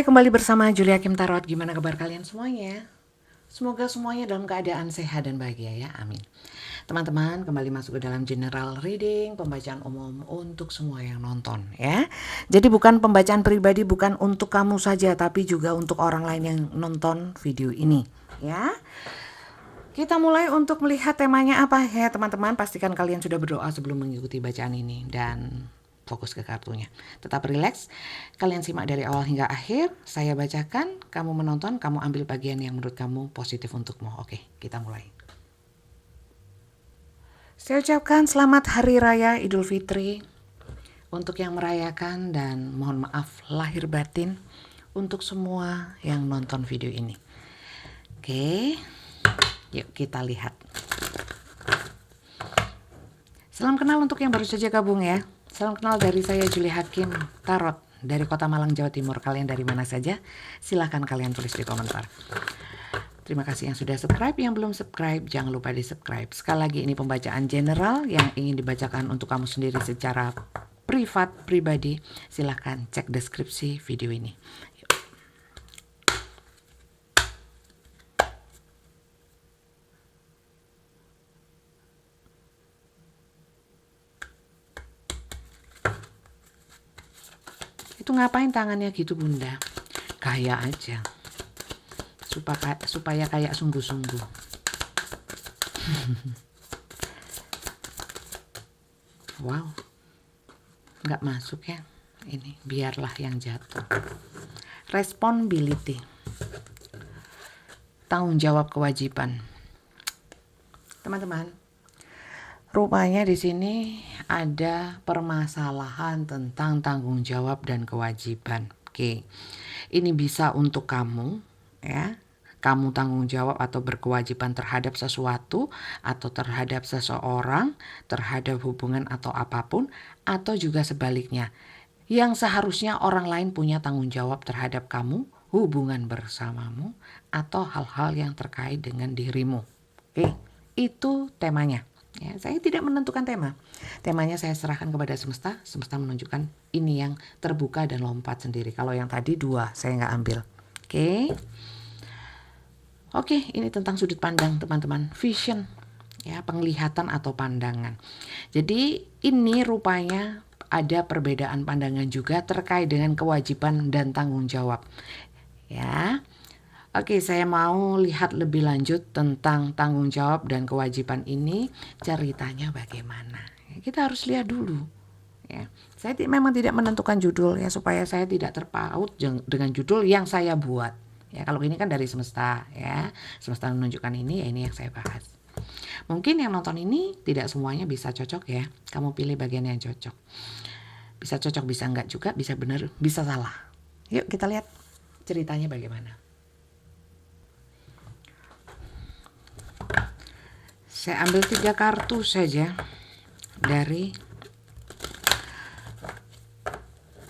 Hai, kembali bersama Julia Kim Tarot. Gimana kabar kalian semuanya? Semoga semuanya dalam keadaan sehat dan bahagia ya, amin. Teman-teman, kembali masuk ke dalam general reading, pembacaan umum untuk semua yang nonton ya. Jadi bukan pembacaan pribadi, bukan untuk kamu saja, tapi juga untuk orang lain yang nonton video ini ya. Kita mulai untuk melihat temanya apa ya teman-teman. Pastikan kalian sudah berdoa sebelum mengikuti bacaan ini dan fokus ke kartunya. Tetap rileks, kalian simak dari awal hingga akhir. Saya bacakan, kamu menonton, kamu ambil bagian yang menurut kamu positif untukmu. Oke, kita mulai. Saya ucapkan selamat Hari Raya Idul Fitri untuk yang merayakan, dan mohon maaf lahir batin untuk semua yang nonton video ini. Oke, yuk kita lihat. Salam kenal untuk yang baru saja gabung ya. Salam kenal dari saya Julia Hakim Tarot dari Kota Malang, Jawa Timur. Kalian dari mana saja? Silahkan kalian tulis di komentar. Terima kasih yang sudah subscribe, yang belum subscribe jangan lupa di subscribe. Sekali lagi ini pembacaan general yang ingin dibacakan untuk kamu sendiri secara privat, pribadi. Silahkan cek deskripsi video ini. Itu ngapain tangannya gitu bunda? Gaya aja. Supaya kayak sungguh-sungguh. Wow. Nggak masuk ya. Ini biarlah yang jatuh. Responsibility. Tanggung jawab, kewajiban. Teman-teman, rupanya di sini ada permasalahan tentang tanggung jawab dan kewajiban. Oke. Ini bisa untuk kamu ya. Kamu tanggung jawab atau berkewajiban terhadap sesuatu atau terhadap seseorang, terhadap hubungan atau apapun, atau juga sebaliknya. Yang seharusnya orang lain punya tanggung jawab terhadap kamu, hubungan bersamamu, atau hal-hal yang terkait dengan dirimu. Oke, itu temanya. Ya, saya tidak menentukan tema. Temanya saya serahkan kepada semesta. Semesta menunjukkan ini yang terbuka dan lompat sendiri. Kalau yang tadi dua, saya nggak ambil. Oke, ini tentang sudut pandang teman-teman. Vision, ya, penglihatan atau pandangan. Jadi ini rupanya ada perbedaan pandangan juga terkait dengan kewajiban dan tanggung jawab. Ya. Oke, saya mau lihat lebih lanjut tentang tanggung jawab dan kewajiban ini, ceritanya bagaimana. Kita harus lihat dulu. Ya, saya memang tidak menentukan judul ya, supaya saya tidak terpaut dengan judul yang saya buat. Ya, kalau ini kan dari semesta ya, semesta menunjukkan ini, ya ini yang saya bahas. Mungkin yang nonton ini tidak semuanya bisa cocok ya, kamu pilih bagian yang cocok. Bisa cocok, bisa enggak juga, bisa benar, bisa salah. Yuk kita lihat ceritanya bagaimana. Saya ambil 3 kartu saja dari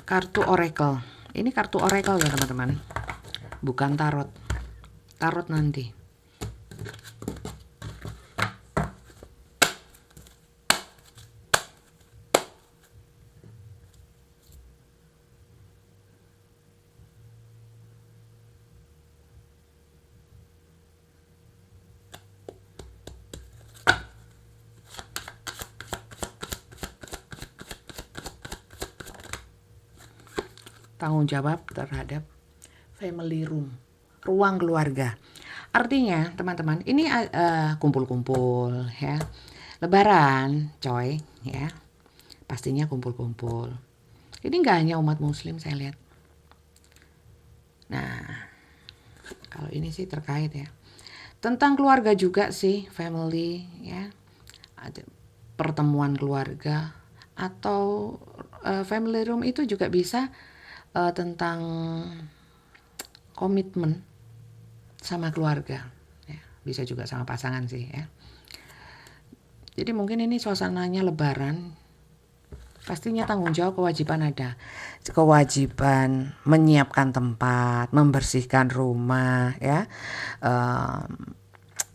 kartu oracle. Ini kartu oracle ya teman-teman, bukan tarot. Tarot nanti. Tanggung jawab terhadap family room, ruang keluarga. Artinya teman-teman, ini kumpul-kumpul ya, lebaran coy ya, pastinya kumpul-kumpul. Ini nggak hanya umat muslim saya lihat. Nah, kalau ini sih terkait ya, tentang keluarga juga sih, family ya, ada pertemuan keluarga, atau family room itu juga bisa tentang komitmen sama keluarga ya, bisa juga sama pasangan sih ya. Jadi mungkin ini suasananya lebaran, pastinya tanggung jawab, kewajiban ada. Kewajiban menyiapkan tempat, membersihkan rumah ya,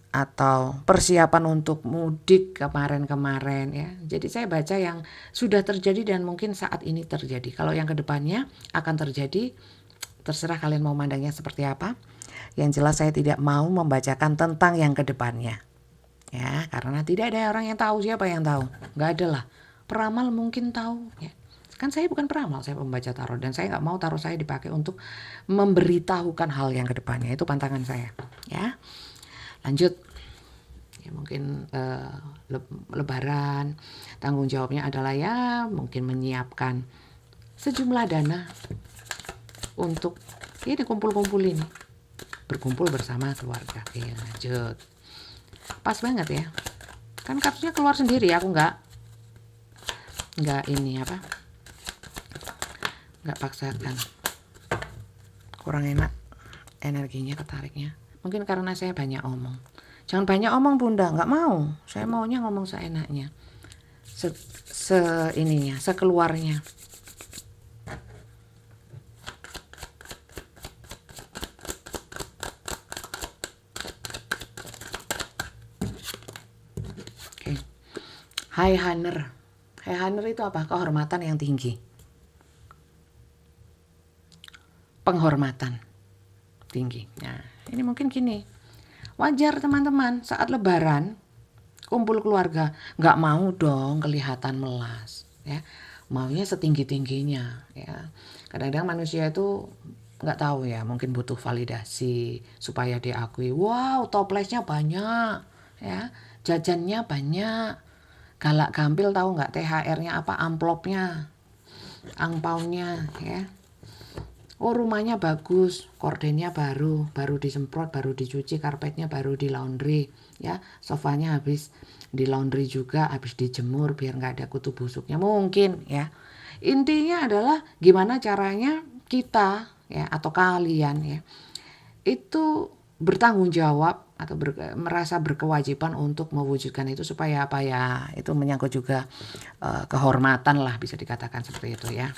atau persiapan untuk mudik kemarin-kemarin ya. Jadi saya baca yang sudah terjadi dan mungkin saat ini terjadi. Kalau yang kedepannya akan terjadi, terserah kalian mau mandangnya seperti apa. Yang jelas saya tidak mau membacakan tentang yang kedepannya. Ya, karena tidak ada orang yang tahu. Siapa yang tahu? Nggak ada lah. Peramal mungkin tahu. Ya. Kan saya bukan peramal, saya pembaca tarot. Dan saya nggak mau tarot saya dipakai untuk memberitahukan hal yang kedepannya. Itu pantangan saya. Ya, lanjut. Ya, mungkin lebaran, tanggung jawabnya adalah ya mungkin menyiapkan sejumlah dana untuk ini kumpul-kumpul ini. Berkumpul bersama keluarga. Oke, lanjut. Pas banget ya, kan kartunya keluar sendiri, aku nggak ini apa, nggak paksakan, kurang enak energinya, ketariknya. Mungkin karena saya banyak omong. Jangan banyak omong bunda, nggak mau, saya maunya ngomong seenaknya, ininya, sekeluarnya. High Hunter. High Hunter itu apa? Kehormatan yang tinggi. Penghormatan tinggi. Nah, ini mungkin gini. Wajar teman-teman saat lebaran kumpul keluarga, nggak mau dong kelihatan melas, ya. Maunya setinggi-tingginya, ya. Kadang-kadang manusia itu nggak tahu ya, mungkin butuh validasi supaya diakui. Wow, toplesnya banyak, ya. Jajannya banyak. Galak gampil tahu nggak, THR-nya apa, amplopnya, angpaunya, ya. Oh, rumahnya bagus, kordennya baru disemprot, baru dicuci, karpetnya baru di laundry, ya. Sofanya habis di laundry juga, habis dijemur biar nggak ada kutu busuknya mungkin, ya. Intinya adalah gimana caranya kita, ya, atau kalian, ya, itu bertanggung jawab atau merasa berkewajiban untuk mewujudkan itu supaya apa ya, itu menyangkut juga kehormatan lah, bisa dikatakan seperti itu ya.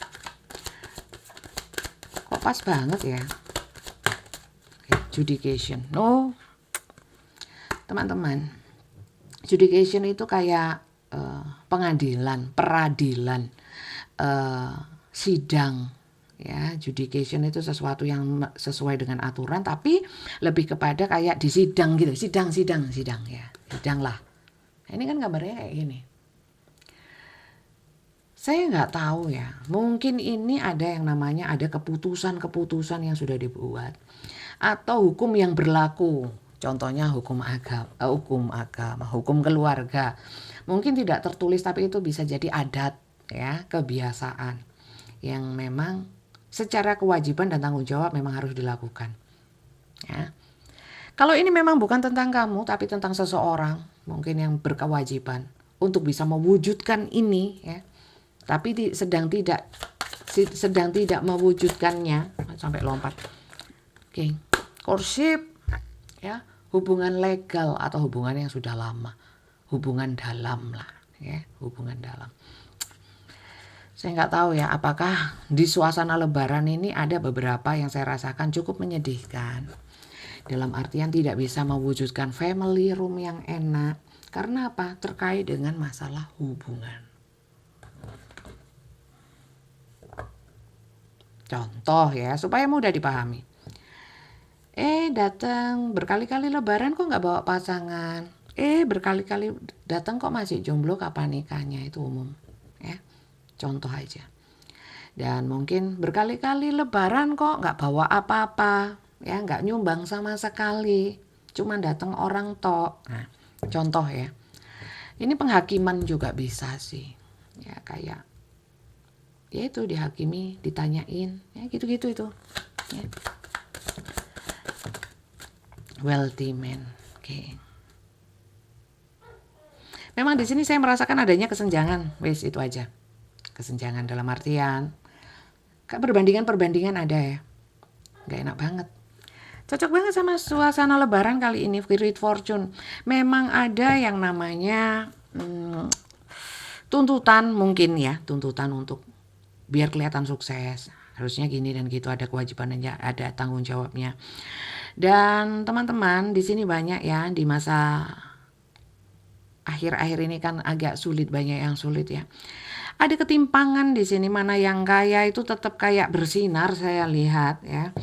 Kok pas banget ya. Judication. No, teman-teman, judication itu kayak pengadilan, peradilan, sidang. Ya, judication itu sesuatu yang sesuai dengan aturan, tapi lebih kepada kayak di sidang gitu, sidang ya, sidang lah. Ini kan gambarnya kayak gini. Saya nggak tahu ya, mungkin ini ada yang namanya ada keputusan yang sudah dibuat atau hukum yang berlaku. Contohnya hukum agama, hukum keluarga. Mungkin tidak tertulis tapi itu bisa jadi adat, ya, kebiasaan yang memang secara kewajiban dan tanggung jawab memang harus dilakukan. Ya. Kalau ini memang bukan tentang kamu, tapi tentang seseorang, mungkin yang berkewajiban untuk bisa mewujudkan ini, ya. Tapi sedang tidak mewujudkannya, sampai lompat. Oke, courtship, ya, hubungan legal atau hubungan yang sudah lama, hubungan dalam lah, ya, hubungan dalam. Saya nggak tahu ya, apakah di suasana lebaran ini ada beberapa yang saya rasakan cukup menyedihkan. Dalam artian tidak bisa mewujudkan family room yang enak. Karena apa? Terkait dengan masalah hubungan. Contoh ya, supaya mudah dipahami. Datang berkali-kali lebaran kok nggak bawa pasangan. Berkali-kali datang kok masih jomblo, kapan nikahnya, itu umum. Ya. Contoh aja. Dan mungkin berkali-kali lebaran kok nggak bawa apa-apa, ya, nggak nyumbang sama sekali, cuma datang orang tok. Nah, contoh ya. Ini penghakiman juga bisa sih, ya, kayak ya itu dihakimi, ditanyain, ya gitu-gitu itu. Ya. Wealthy man, oke. Memang di sini saya merasakan adanya kesenjangan, wes itu aja. Kesenjangan dalam artian perbandingan ada ya, nggak enak banget. Cocok banget sama suasana lebaran kali ini, Spirit Fortune. Memang ada yang namanya tuntutan mungkin ya, tuntutan untuk biar kelihatan sukses, harusnya gini dan gitu, ada kewajibannya, ada tanggung jawabnya. Dan teman-teman di sini banyak ya, di masa akhir-akhir ini kan agak sulit, banyak yang sulit ya. Ada ketimpangan di sini, mana yang kaya itu tetap kayak bersinar saya lihat ya.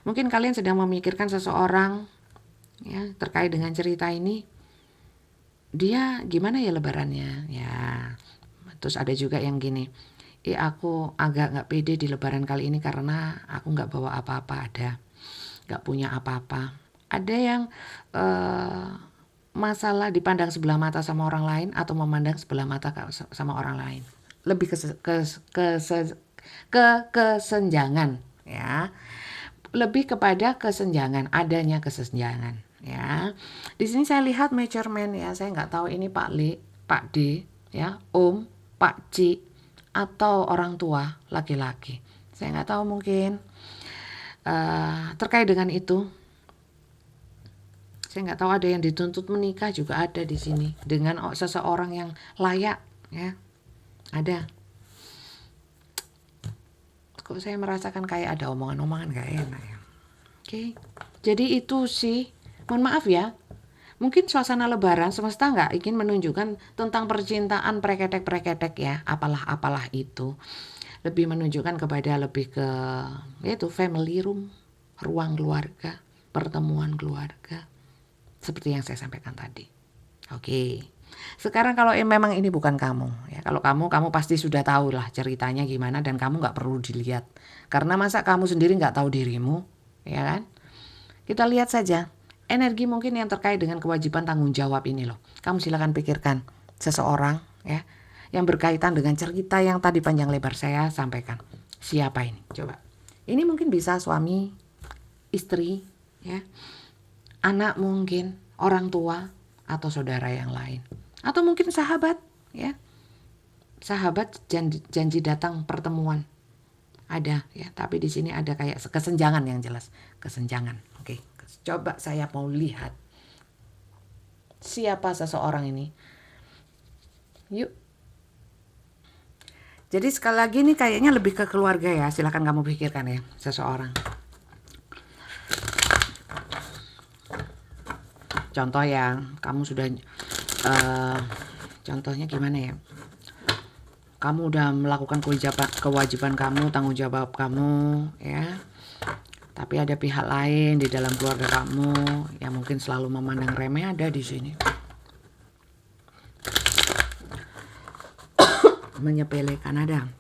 Mungkin kalian sedang memikirkan seseorang ya terkait dengan cerita ini. Dia gimana ya lebarannya ya. Terus ada juga yang gini, aku agak nggak pede di lebaran kali ini karena aku nggak bawa apa-apa, nggak punya apa-apa. Ada yang masalah dipandang sebelah mata sama orang lain atau memandang sebelah mata sama orang lain. Lebih ke kesenjangan ya. Lebih kepada kesenjangan, adanya kesenjangan ya. Di sini saya lihat measurement ya, saya nggak tahu ini Pak Le, Pak D ya, Om, Pak C atau orang tua laki-laki. Saya nggak tahu, mungkin terkait dengan itu. Saya nggak tahu, ada yang dituntut menikah juga ada di sini dengan seseorang yang layak ya. Ada. Kok saya merasakan kayak ada omongan-omongan gak enak ya. Oke. Jadi itu sih. Mohon maaf ya. Mungkin suasana lebaran semesta nggak ingin menunjukkan tentang percintaan preketek-preketek ya. Apalah itu. Lebih menunjukkan kepada lebih ke yaitu family room. Ruang keluarga. Pertemuan keluarga. Seperti yang saya sampaikan tadi. Oke. Sekarang kalau memang ini bukan kamu ya, kalau kamu pasti sudah tahu lah ceritanya gimana dan kamu nggak perlu dilihat, karena masa kamu sendiri nggak tahu dirimu ya kan. Kita lihat saja energi mungkin yang terkait dengan kewajiban tanggung jawab ini loh. Kamu silakan pikirkan seseorang ya yang berkaitan dengan cerita yang tadi panjang lebar saya sampaikan. Siapa ini? Coba. Ini mungkin bisa suami, istri ya, anak mungkin, orang tua atau saudara yang lain. Atau mungkin sahabat ya. Sahabat janji datang pertemuan. Ada ya, tapi di sini ada kayak kesenjangan yang jelas, kesenjangan. Oke. Coba saya mau lihat siapa seseorang ini. Yuk. Jadi sekali lagi ini kayaknya lebih ke keluarga ya. Silakan kamu pikirkan ya seseorang. Contoh yang kamu sudah contohnya gimana ya, kamu udah melakukan kewajiban kamu, tanggung jawab kamu ya, tapi ada pihak lain di dalam keluarga kamu yang mungkin selalu memandang remeh, ada di sini. Menyepelekan ada.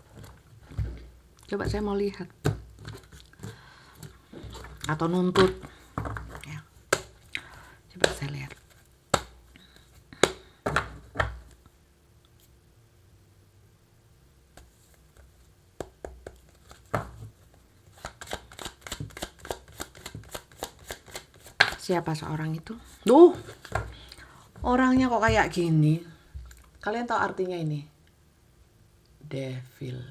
Coba saya mau lihat. Atau nuntut ya. Coba saya lihat. Siapa seorang itu? Duh, orangnya kok kayak gini. Kalian tahu artinya ini? Devil.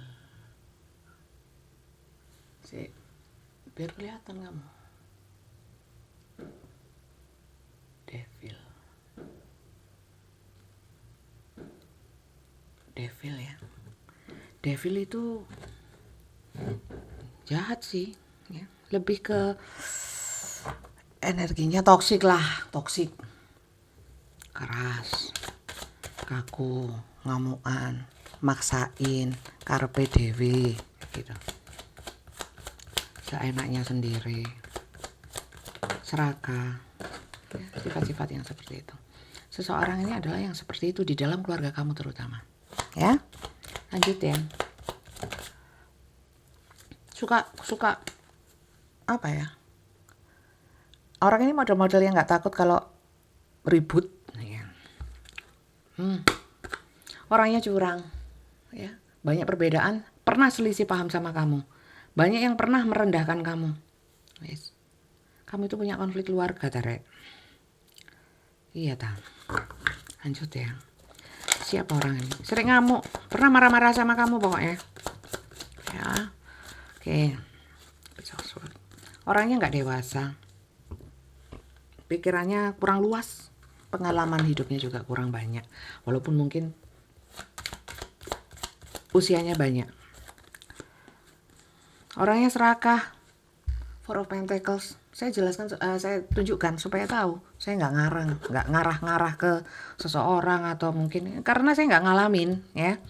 Biar kelihatan kamu. Devil. Devil ya. Devil itu jahat sih. Ya. Lebih ke energinya toksik lah, toksik, keras, kaku, ngamukan, maksain, karpe dewe, gitu, seenaknya sendiri, serakah, ya, sifat-sifat yang seperti itu. Seseorang ini adalah yang seperti itu di dalam keluarga kamu terutama, ya. Lanjut ya. Suka apa ya? Orang ini model-model yang nggak takut kalau ribut. Ya. Orangnya curang. Ya. Banyak perbedaan. Pernah selisih paham sama kamu. Banyak yang pernah merendahkan kamu. Yes. Kamu itu punya konflik keluarga, Tarek. Iya, tak. Lanjut ya. Siapa orang ini? Sering ngamuk. Pernah marah-marah sama kamu pokoknya. Ya. Oke. Orangnya nggak dewasa. Pikirannya kurang luas, pengalaman hidupnya juga kurang banyak, walaupun mungkin usianya banyak. Orangnya serakah, Four of Pentacles. Saya jelaskan, saya tunjukkan supaya tahu. Saya nggak ngarah-ngarah ke seseorang atau mungkin karena saya nggak ngalamin ya.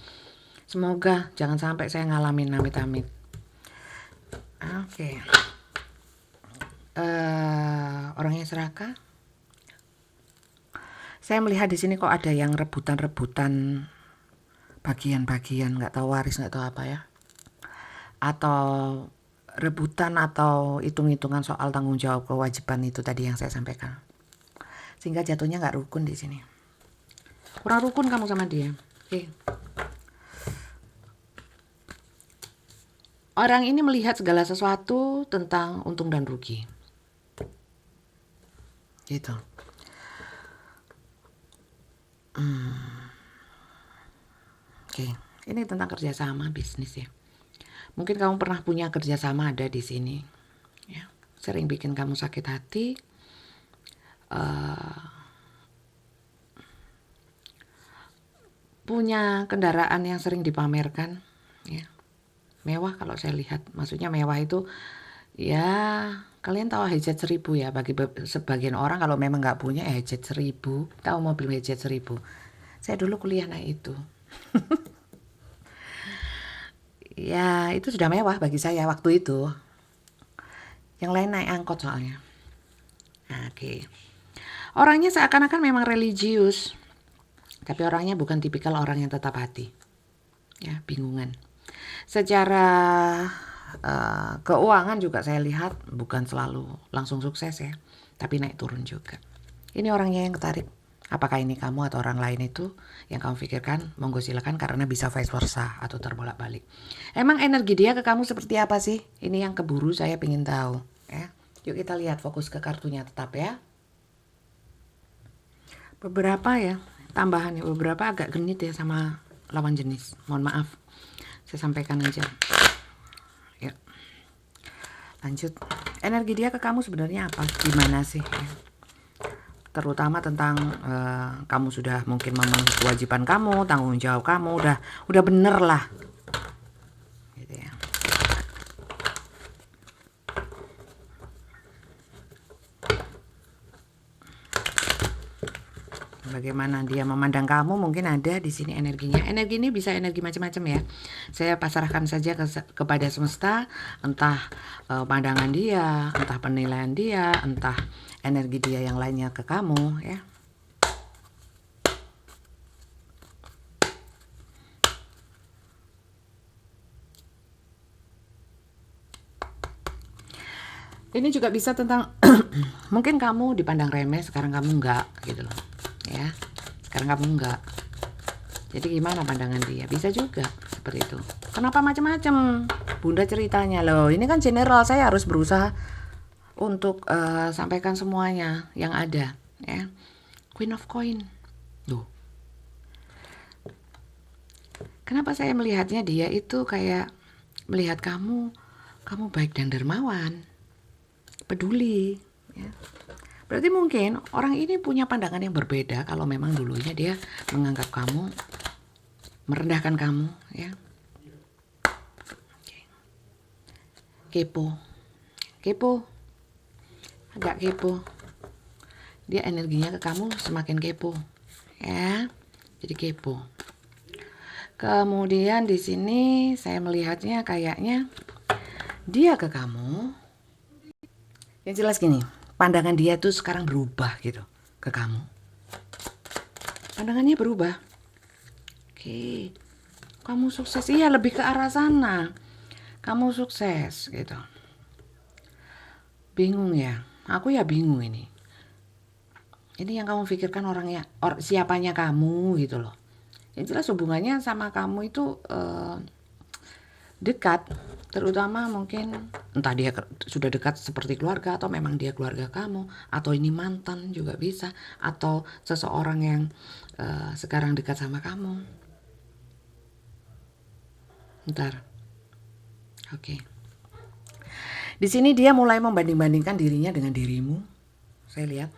Semoga jangan sampai saya ngalamin amit-amit. Oke. Orangnya serakah. Saya melihat di sini kok ada yang rebutan-rebutan bagian-bagian, nggak tahu waris, nggak tahu apa ya. Atau rebutan atau hitung-hitungan soal tanggung jawab kewajiban itu tadi yang saya sampaikan. Sehingga jatuhnya nggak rukun di sini. Kurang rukun kamu sama dia. Oke. Orang ini melihat segala sesuatu tentang untung dan rugi. Gitu. Oke. Ini tentang kerjasama bisnis ya. Mungkin kamu pernah punya kerjasama ada di sini. Ya. Sering bikin kamu sakit hati. Punya kendaraan yang sering dipamerkan. Ya. Mewah kalau saya lihat. Maksudnya mewah itu ya kalian tahu Hejjet 1000 ya. Bagi sebagian orang kalau memang nggak punya Hejjet 1000. Tahu mobil Hejjet 1000. Saya dulu kuliah naik itu. Ya itu sudah mewah bagi saya waktu itu. Yang lain naik angkot soalnya. Oke. Orangnya seakan-akan memang religius. Tapi orangnya bukan tipikal orang yang tetap hati. Ya, bingungan. Secara keuangan juga saya lihat bukan selalu langsung sukses ya. Tapi naik turun juga. Ini orangnya yang ketarik. Apakah ini kamu atau orang lain itu yang kamu pikirkan? Monggo silakan karena bisa vice versa atau terbolak-balik. Emang energi dia ke kamu seperti apa sih? Ini yang keburu saya ingin tahu. Ya. Yuk kita lihat fokus ke kartunya tetap ya. Beberapa ya, tambahan ya. Beberapa agak genit ya sama lawan jenis. Mohon maaf. Saya sampaikan aja. Yuk. Lanjut. Energi dia ke kamu sebenarnya apa? Gimana sih? Ya. Terutama tentang kamu sudah mungkin memenuhi kewajiban kamu, tanggung jawab kamu udah bener lah, gitu ya. Bagaimana dia memandang kamu mungkin ada di sini energinya. Energi ini bisa energi macam-macam ya. Saya pasrahkan saja kepada semesta, entah pandangan dia, entah penilaian dia, entah energi dia yang lainnya ke kamu ya. Ini juga bisa tentang mungkin kamu dipandang remeh, sekarang kamu enggak gitu loh. Ya. Sekarang kamu enggak. Jadi gimana pandangan dia? Bisa juga seperti itu. Kenapa macam-macam? Bunda ceritanya loh. Ini kan general, saya harus berusaha untuk sampaikan semuanya yang ada, ya. Queen of Coin. Loh. Kenapa saya melihatnya dia itu kayak melihat kamu baik dan dermawan. Peduli ya. Berarti mungkin orang ini punya pandangan yang berbeda kalau memang dulunya dia menganggap kamu, merendahkan kamu ya. Kepo, agak kepo. Dia energinya ke kamu semakin kepo ya, jadi kepo. Kemudian di sini saya melihatnya kayaknya dia ke kamu. Yang jelas gini, pandangan dia tuh sekarang berubah gitu ke kamu. Pandangannya berubah. Oke, kamu sukses. Iya, lebih ke arah sana. Kamu sukses gitu. Bingung ya? Aku ya bingung ini. Ini yang kamu pikirkan orangnya, siapanya kamu gitu loh. Yang jelas hubungannya sama kamu itu dekat. Terutama mungkin entah dia sudah dekat seperti keluarga atau memang dia keluarga kamu, atau ini mantan juga bisa, atau seseorang yang sekarang dekat sama kamu. Ntar, oke. Di sini dia mulai membanding-bandingkan dirinya dengan dirimu, saya lihat.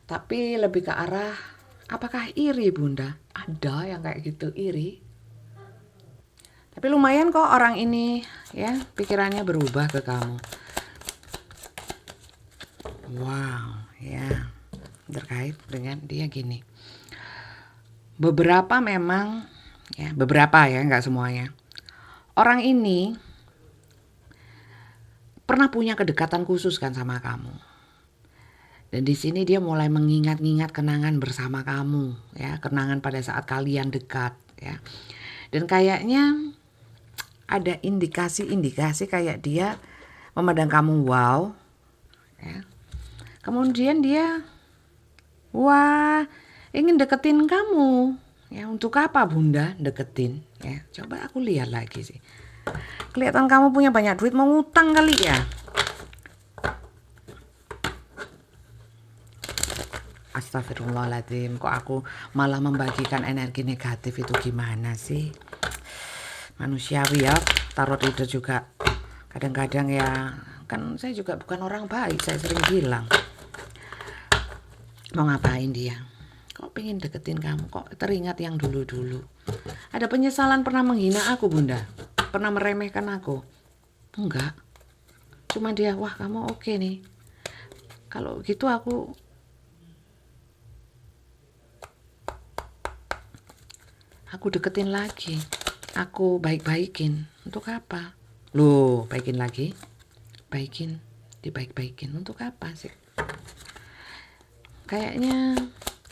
Tapi lebih ke arah, apakah iri Bunda? Ada yang kayak gitu, iri. Tapi lumayan kok orang ini ya, pikirannya berubah ke kamu. Wow, ya. Terkait dengan dia gini. Beberapa memang ya, beberapa ya, nggak semuanya. Orang ini pernah punya kedekatan khusus kan sama kamu. Dan di sini dia mulai mengingat-ingat kenangan bersama kamu, ya, kenangan pada saat kalian dekat, ya. Dan kayaknya ada indikasi-indikasi kayak dia memandang kamu wow, ya. Kemudian dia wah ingin deketin kamu, ya. Untuk apa Bunda deketin, ya? Coba aku lihat lagi sih. Kelihatan kamu punya banyak duit, mau ngutang kali ya. Astagfirullahaladzim, kok aku malah membagikan energi negatif, itu gimana sih? Manusiawi ya, tarot itu juga kadang-kadang ya, kan saya juga bukan orang baik, saya sering bilang. Mau ngapain dia? Kok pengen deketin kamu, kok teringat yang dulu-dulu. Ada penyesalan pernah menghina aku Bunda? Pernah meremehkan aku? Enggak. Cuma dia, wah kamu oke nih. Kalau gitu aku deketin lagi, aku baik-baikin. Untuk apa? Loh, baikin lagi, baikin, dibaik-baikin untuk apa sih? Kayaknya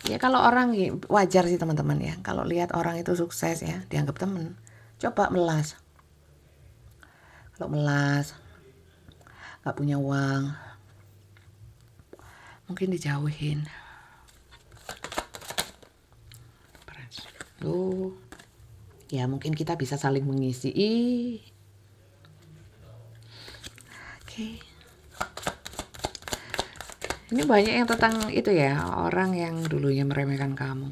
ya kalau orang, wajar sih teman-teman ya, kalau lihat orang itu sukses ya, dianggap temen. Coba melas, kalau melas gak punya uang, mungkin dijauhin. Loh, ya mungkin kita bisa saling mengisi. Oke. Ini banyak yang tentang itu ya, orang yang dulunya meremehkan kamu.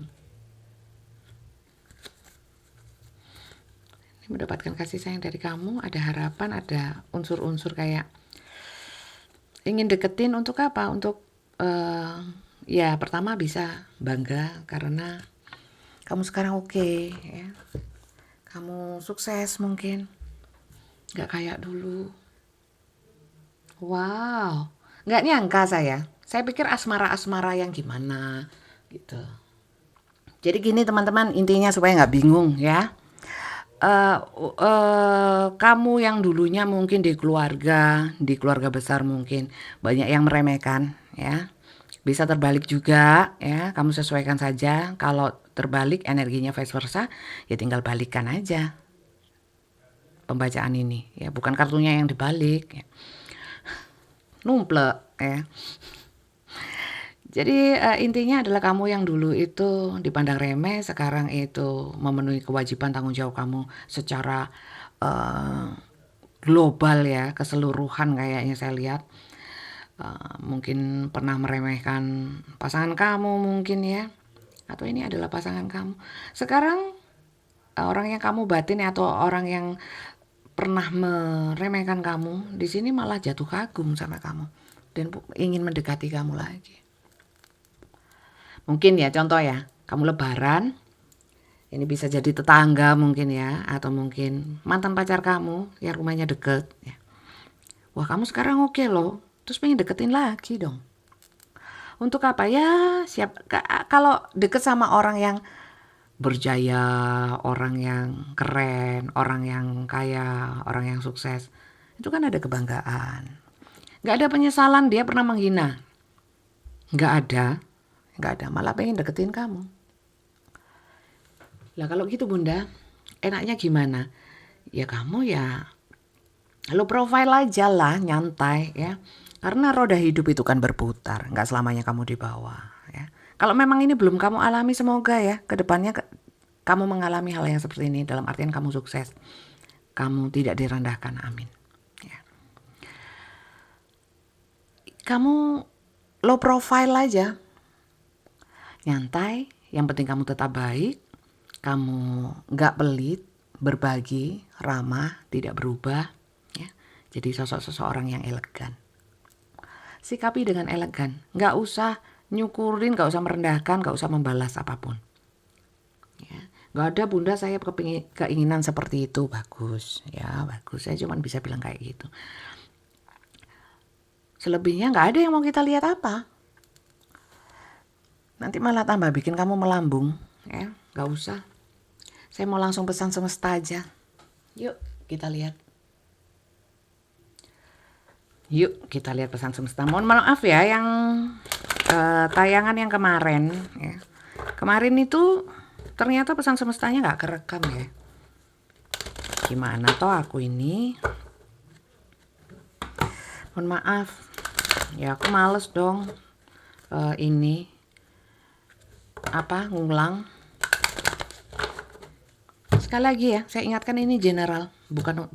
Ini mendapatkan kasih sayang dari kamu, ada harapan, ada unsur-unsur kayak ingin deketin. Untuk apa? Untuk ya pertama bisa bangga karena kamu sekarang oke, ya. Kamu sukses mungkin, gak kayak dulu. Wow, gak nyangka saya. Saya pikir asmara-asmara yang gimana gitu. Jadi gini teman-teman, intinya supaya gak bingung ya. Kamu yang dulunya mungkin di keluarga besar mungkin banyak yang meremehkan ya. Bisa terbalik juga ya, kamu sesuaikan saja. Kalau terbalik energinya vice versa, ya tinggal balikkan aja pembacaan ini ya, bukan kartunya yang dibalik ya. Numplek ya. Jadi intinya adalah kamu yang dulu itu dipandang remeh, sekarang itu memenuhi kewajiban tanggung jawab kamu secara global ya, keseluruhan kayaknya saya lihat. Mungkin pernah meremehkan pasangan kamu mungkin ya, atau ini adalah pasangan kamu. Sekarang orang yang kamu batin atau orang yang pernah meremehkan kamu di sini malah jatuh kagum sama kamu dan ingin mendekati kamu lagi. Mungkin ya contoh ya, kamu lebaran, ini bisa jadi tetangga mungkin ya, atau mungkin mantan pacar kamu yang rumahnya deket ya. Wah kamu sekarang oke loh, terus pengen deketin lagi dong. Untuk apa ya? Kalau deket sama orang yang berjaya, orang yang keren, orang yang kaya, orang yang sukses, itu kan ada kebanggaan. Gak ada penyesalan dia pernah menghina. Gak ada, malah pengen deketin kamu. Lah kalau gitu Bunda, enaknya gimana? Ya kamu ya lo profile aja lah, nyantai ya. Karena roda hidup itu kan berputar, gak selamanya kamu di bawah ya. Kalau memang ini belum kamu alami, semoga ya kedepannya kamu mengalami hal yang seperti ini, dalam artian kamu sukses, kamu tidak direndahkan, amin ya. Kamu low profile aja, nyantai, yang penting kamu tetap baik, kamu gak pelit, berbagi, ramah, tidak berubah ya. Jadi sosok seseorang yang elegan, sikapi dengan elegan, gak usah nyukurin, gak usah merendahkan, gak usah membalas apapun ya. Gak ada Bunda saya keinginan seperti itu, bagus ya, bagus. Saya cuma bisa bilang kayak gitu. Selebihnya gak ada yang mau kita lihat apa. Nanti malah tambah bikin kamu melambung ya, gak usah. Saya mau langsung pesan semesta aja. Yuk kita lihat. Yuk kita lihat pesan semesta. Mohon maaf ya yang tayangan yang kemarin ya. Kemarin itu ternyata pesan semestanya nggak kerekam ya. Gimana toh aku ini? Mohon maaf. Ya aku males dong ini ngulang. Sekali lagi ya, saya ingatkan ini general,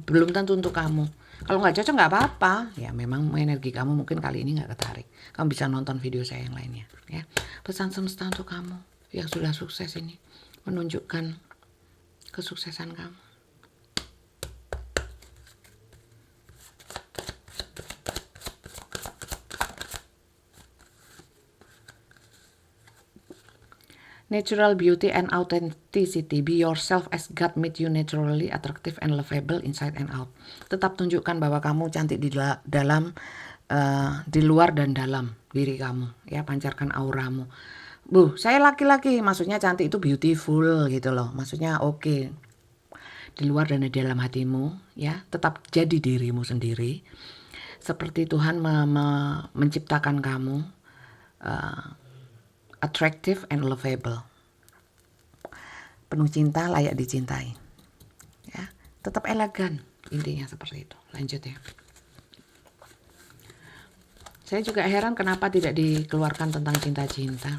belum tentu untuk kamu. Kalau nggak cocok nggak apa-apa, ya memang energi kamu mungkin kali ini nggak ketarik. Kamu bisa nonton video saya yang lainnya, ya. Pesan semesta untuk kamu yang sudah sukses ini, menunjukkan kesuksesan kamu. Natural beauty and authenticity. Be yourself as God made you naturally attractive and lovable inside and out. Tetap tunjukkan bahwa kamu cantik di dalam, di luar dan dalam diri kamu. Ya, pancarkan auramu. Saya laki-laki, maksudnya cantik itu beautiful gitu loh. Maksudnya oke. Di luar dan di dalam hatimu, ya, tetap jadi dirimu sendiri. Seperti Tuhan menciptakan kamu. Attractive and lovable, penuh cinta, layak dicintai, ya, tetap elegan, intinya seperti itu. Lanjut ya. Saya juga heran kenapa tidak dikeluarkan tentang cinta-cinta.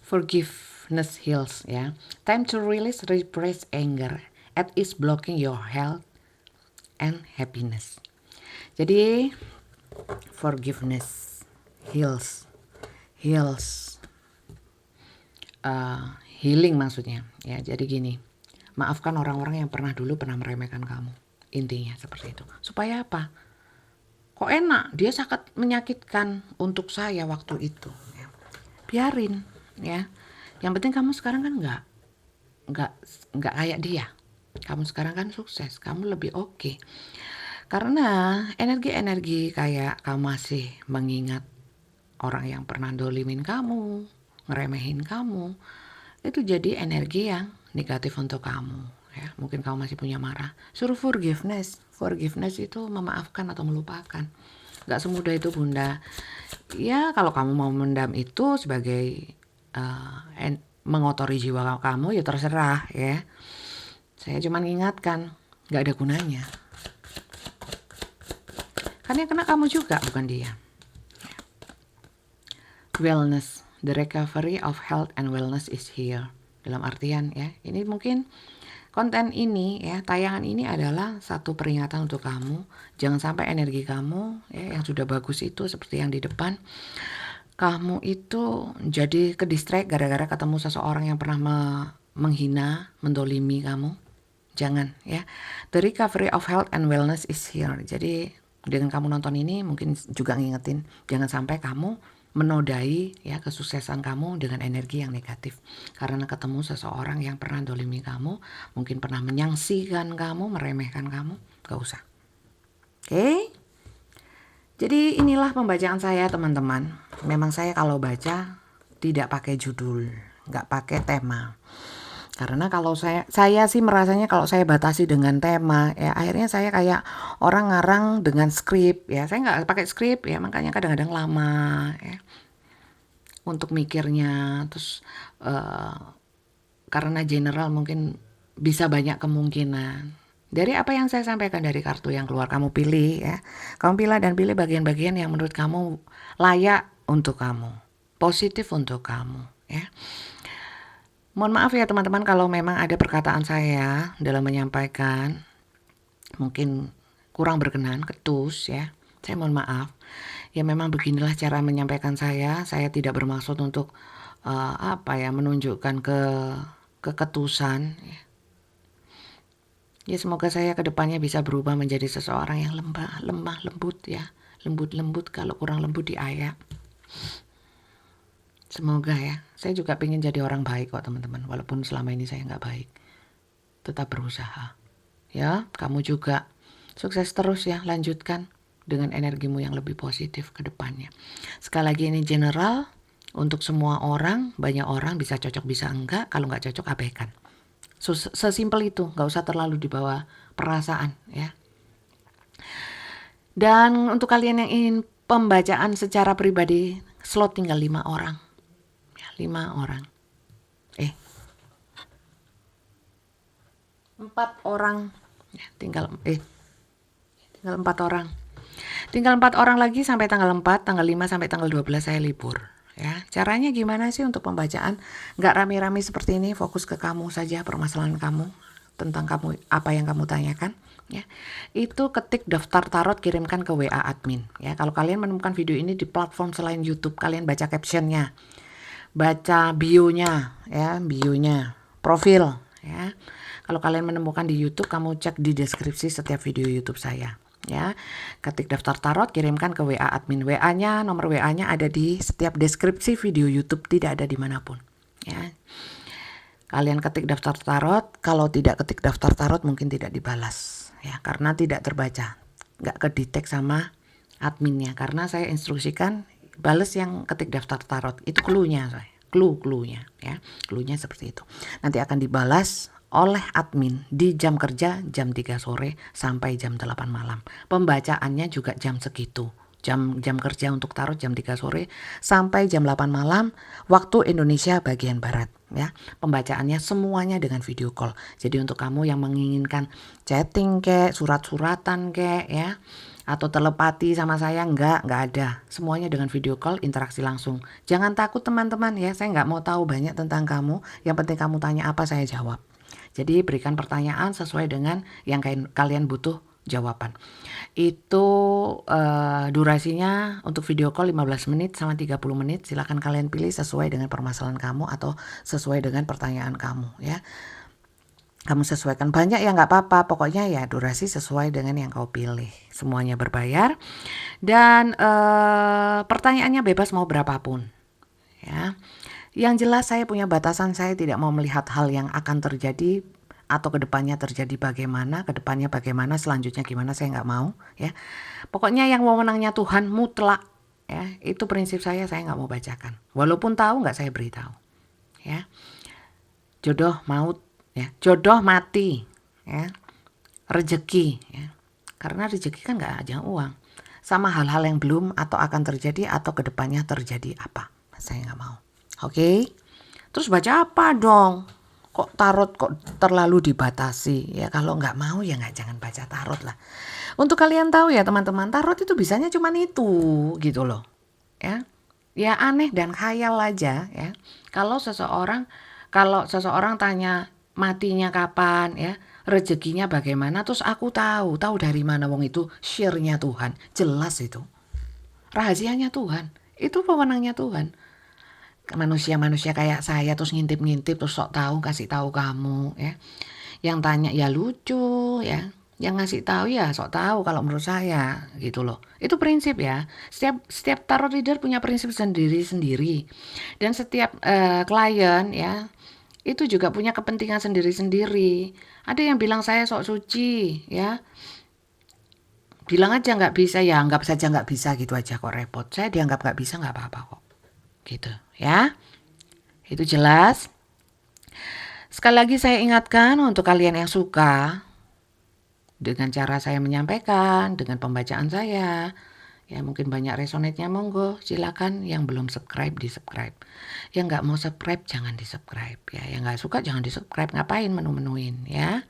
Forgiveness heals, ya. Time to release repressed anger at is blocking your health and happiness. Jadi forgiveness heals, healing maksudnya ya. Jadi gini, maafkan orang-orang yang pernah meremehkan kamu, intinya seperti itu. Supaya apa? Kok enak, dia sangat menyakitkan untuk saya waktu itu ya. Biarin ya, yang penting kamu sekarang kan nggak kayak dia. Kamu sekarang kan sukses, kamu lebih oke. Karena energi-energi kayak kamu masih mengingat orang yang pernah dolimin kamu, ngeremehin kamu, itu jadi energi yang negatif untuk kamu. Ya, mungkin kamu masih punya marah. Suruh forgiveness. Forgiveness itu memaafkan atau melupakan. Gak semudah itu, Bunda. Ya, kalau kamu mau mendam itu sebagai mengotori jiwa kamu, ya terserah ya. Saya cuma ingatkan, gak ada gunanya. Karena yang kena kamu juga, bukan dia. Wellness, the recovery of health and wellness is here. Dalam artian ya, ini mungkin konten ini ya, tayangan ini adalah satu peringatan untuk kamu. Jangan sampai energi kamu ya, yang sudah bagus itu seperti yang di depan, kamu itu jadi ke distract gara-gara ketemu seseorang yang pernah menghina, mendolimi kamu. Jangan ya. The recovery of health and wellness is here. Jadi dengan kamu nonton ini mungkin juga ngingetin jangan sampai kamu menodai ya kesuksesan kamu dengan energi yang negatif. Karena ketemu seseorang yang pernah dolimi kamu, mungkin pernah menyangsikan kamu, meremehkan kamu, gak usah. Oke? Jadi inilah pembacaan saya, teman-teman. Memang saya kalau baca tidak pakai judul, gak pakai tema. Karena kalau saya sih merasanya kalau saya batasi dengan tema ya akhirnya saya kayak orang ngarang dengan skrip ya. Saya nggak pakai skrip ya, makanya kadang-kadang lama ya untuk mikirnya. Terus karena general mungkin bisa banyak kemungkinan. Dari apa yang saya sampaikan dari kartu yang keluar, kamu pilih ya. Kamu pilih bagian-bagian yang menurut kamu layak untuk kamu, positif untuk kamu ya. Mohon maaf ya teman-teman kalau memang ada perkataan saya dalam menyampaikan mungkin kurang berkenan, ketus ya. Saya mohon maaf. Ya memang beginilah cara menyampaikan saya. Saya tidak bermaksud untuk menunjukkan keketusan ya. Ya semoga saya kedepannya bisa berubah menjadi seseorang yang lemah, lembut ya. Lembut, kalau kurang lembut diayak. Semoga ya, saya juga pengen jadi orang baik kok teman-teman. Walaupun selama ini saya nggak baik, tetap berusaha. Ya, kamu juga sukses terus ya, lanjutkan. dengan energimu yang lebih positif ke depannya. Sekali lagi ini general untuk semua orang, banyak orang bisa cocok bisa enggak, kalau enggak cocok abaikan. Sesimpel itu, nggak usah terlalu dibawa perasaan ya. Dan untuk kalian yang ingin pembacaan secara pribadi, slot tinggal 5 orang. Ya, 5 orang. 4 orang. Ya, tinggal 4 orang. Tinggal 4 orang lagi sampai tanggal 4, tanggal 5 sampai tanggal 12 saya libur. Ya, caranya gimana sih untuk pembacaan? Nggak rame-rame seperti ini, fokus ke kamu saja, permasalahan kamu, tentang kamu, apa yang kamu tanyakan. Ya, itu ketik daftar tarot, kirimkan ke WA admin. Ya, kalau kalian menemukan video ini di platform selain YouTube, kalian baca captionnya, baca bionya, ya, bionya, profil. Ya, kalau kalian menemukan di YouTube, kamu cek di deskripsi setiap video YouTube saya. Ya, ketik daftar tarot, kirimkan ke WA admin. WA-nya, nomor WA-nya ada di setiap deskripsi video YouTube, tidak ada dimanapun. Ya, kalian ketik daftar tarot, kalau tidak ketik daftar tarot mungkin tidak dibalas, ya, karena tidak terbaca, nggak kedetek sama adminnya, karena saya instruksikan balas yang ketik daftar tarot, itu clue-nya saya, clue-nya, ya, clue-nya seperti itu. Nanti akan dibalas oleh admin di jam kerja jam 3 sore sampai jam 8 malam. Pembacaannya juga jam segitu. Jam kerja untuk tarot jam 3 sore sampai jam 8 malam waktu Indonesia bagian barat, ya. Pembacaannya semuanya dengan video call. Jadi untuk kamu yang menginginkan chatting kek, surat-suratan kek, ya, atau telepati sama saya, nggak ada. Semuanya dengan video call, interaksi langsung. Jangan takut teman-teman ya, saya nggak mau tahu banyak tentang kamu. Yang penting kamu tanya apa, saya jawab. Jadi berikan pertanyaan sesuai dengan yang kalian butuh jawaban. Itu durasinya untuk video call 15 menit sama 30 menit. Silakan kalian pilih sesuai dengan permasalahan kamu atau sesuai dengan pertanyaan kamu, ya. Kamu sesuaikan banyak ya nggak apa-apa. Pokoknya ya durasi sesuai dengan yang kau pilih. Semuanya berbayar dan pertanyaannya bebas mau berapapun, ya. Yang jelas saya punya batasan, saya tidak mau melihat hal yang akan terjadi atau kedepannya terjadi bagaimana, kedepannya bagaimana, selanjutnya gimana, saya nggak mau, ya. Pokoknya yang wewenangnya Tuhan mutlak, ya. Itu prinsip saya nggak mau bacakan. Walaupun tahu nggak saya beritahu, ya. Jodoh maut, ya. Jodoh mati, ya. Rezeki, ya. Karena rezeki kan nggak ada uang. Sama hal-hal yang belum atau akan terjadi atau kedepannya terjadi apa, saya nggak mau. Oke, terus baca apa dong? Kok tarot kok terlalu dibatasi? Ya kalau nggak mau ya jangan baca tarot lah. Untuk kalian tahu ya teman-teman, tarot itu bisanya cuma itu gitu loh. Ya, ya aneh dan khayal aja ya. Kalau seseorang tanya matinya kapan ya, rezekinya bagaimana, terus aku tahu dari mana, wong itu share-nya Tuhan, jelas itu. Rahasianya Tuhan, itu pemenangnya Tuhan. Manusia-manusia kayak saya terus ngintip-ngintip terus sok tahu kasih tahu kamu, ya. Yang tanya ya lucu, ya. Yang ngasih tahu ya sok tahu kalau menurut saya gitu loh. Itu prinsip ya. Setiap tarot reader punya prinsip sendiri-sendiri. Dan setiap klien ya itu juga punya kepentingan sendiri-sendiri. Ada yang bilang saya sok suci, ya. Bilang aja nggak bisa, ya anggap saja nggak bisa gitu aja, kok repot. Saya dianggap nggak bisa nggak apa-apa kok. Gitu ya, itu jelas. Sekali lagi saya ingatkan untuk kalian yang suka dengan cara saya menyampaikan, dengan pembacaan saya, ya mungkin banyak resonate-nya, monggo silakan. Yang belum subscribe di subscribe, yang nggak mau subscribe jangan di subscribe, ya. Yang nggak suka jangan di subscribe, ngapain menu-menuin, ya.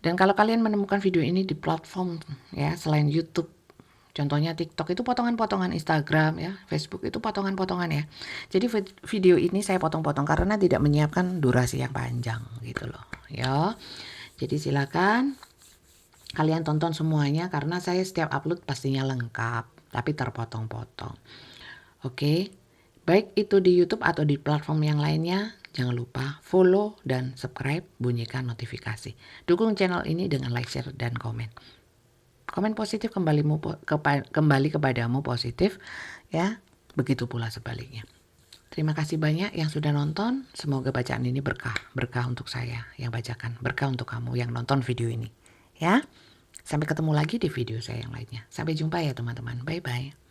Dan kalau kalian menemukan video ini di platform ya selain YouTube, contohnya TikTok, itu potongan-potongan, Instagram ya, Facebook itu potongan-potongan ya. Jadi video ini saya potong-potong karena tidak menyiapkan durasi yang panjang gitu loh, ya. Jadi silakan kalian tonton semuanya karena saya setiap upload pastinya lengkap, tapi terpotong-potong. Oke. Baik itu di YouTube atau di platform yang lainnya, jangan lupa follow dan subscribe, bunyikan notifikasi. Dukung channel ini dengan like, share, dan komen. Komen positif kembali kepadamu positif, ya. Begitu pula sebaliknya. Terima kasih banyak yang sudah nonton. Semoga bacaan ini berkah untuk saya yang bacakan, berkah untuk kamu yang nonton video ini, ya. Sampai ketemu lagi di video saya yang lainnya. Sampai jumpa ya teman-teman. Bye-bye.